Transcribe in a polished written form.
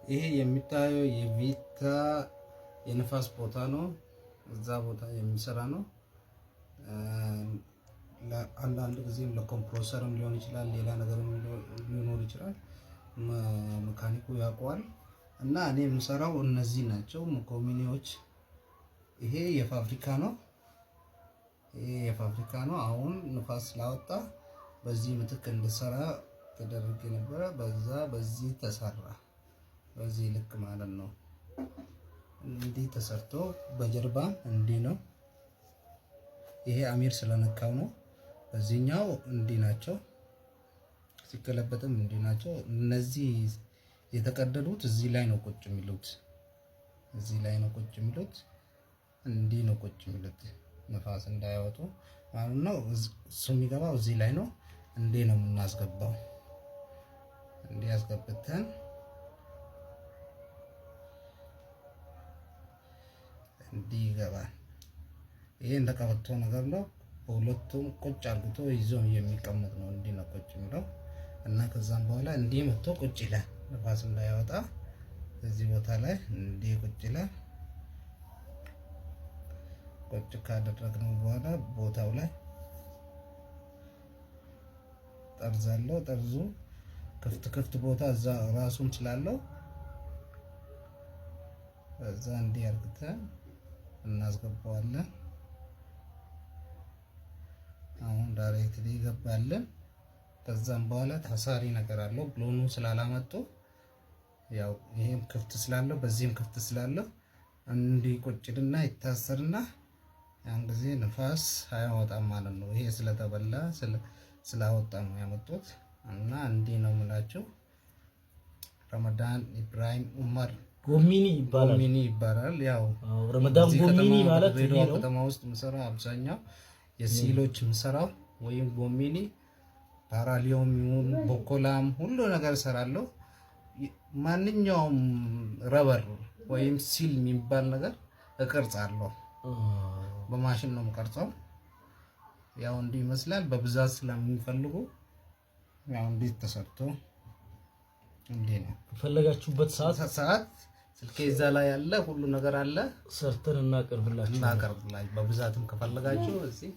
ይሄ የሚታየው የቪታ የንፋስ ቦታ ነው። እዛ ቦታ የሚሰራ ነው። አንዳንድ ጊዜም ለኮምፕረሰርም ሊሆን ይችላል፣ ሌላ ነገርም ሊኖር ይችላል። መካኒኩ ያውቀዋል። እና እኔ የምሰራው እነዚህ ናቸው ኮሚኒዎች። ይሄ የፋብሪካ ነው። ይሄ የፋብሪካ ነው። አሁን ንፋስ ስላወጣ በዚህ ምትክ እንድሰራ ተደርጌ ነበረ። በዚህ ተሰራ። በዚህ ልክ ማለት ነው። እንዲህ ተሰርቶ በጀርባ እንዲህ ነው። ይሄ አሚር ስለነካው ነው። በዚህኛው እንዲህ ናቸው። ሲገለበጥም እንዲህ ናቸው። እነዚህ የተቀደዱት እዚህ ላይ ነው ቁጭ የሚሉት። እዚህ ላይ ነው ቁጭ የሚሉት። እንዲህ ነው ቁጭ የሚሉት ንፋስ እንዳያወጡ ማለት ነው። እሱ የሚገባው እዚህ ላይ ነው። እንዲህ ነው የምናስገባው። እንዲህ ያስገብተን እንዲህ ይገባል። ይሄ እንደቀበቶ ነገር ነው። በሁለቱም ቁጭ አርግቶ ይዞ የሚቀመጥ ነው። እንዲህ ነው ቁጭ የሚለው እና ከዛም በኋላ እንዲህ መጥቶ ቁጭ ይላል። ንፋስ እንዳያወጣ እዚህ ቦታ ላይ እንዲህ ቁጭ ይላል። ቁጭ ካደረግነው በኋላ ቦታው ላይ ጠርዝ አለው። ጠርዙ ክፍት ቦታ እዛ ራሱን ስላለው እዛ እንዲህ አርግተን እናስገባዋለን። አሁን ዳይሬክትሊ ይገባልን። ከዛም በኋላ ታሳሪ ነገር አለው። ብሎኑ ስላላመጡ ያው ይሄም ክፍት ስላለው በዚህም ክፍት ስላለው እንዲህ ቁጭልና ይታሰርና ያን ጊዜ ንፋስ አያወጣም ማለት ነው። ይሄ ስለተበላ ስላወጣ ነው ያመጡት እና እንዲህ ነው የምላችሁ። ረመዳን ኢብራሂም ኡመር ጎሚኒ ይባላል። ያው ረመዳን ጎሚኒ ማለት ይሄ ነው። ከተማ ውስጥ ምሰራ አብዛኛው የሲሎች ምሰራው ወይም ጎሚኒ ፓራሊዮም ይሁን ቦኮላም ሁሉ ነገር ሰራለሁ። ማንኛውም ረበር ወይም ሲል የሚባል ነገር እቀርጻለሁ። በማሽን ነው የምቀርጸው። ያው እንዲህ ይመስላል። በብዛት ስለሚፈልጉ ያው እንዲህ ተሰርቶ እንዲህ ነው። ከፈለጋችሁበት ሰዓት ስልኬ እዛ ላይ ያለ ሁሉ ነገር አለ። ሰርተን እናቀርብላችሁ። በብዛትም ከፈለጋችሁ እዚህ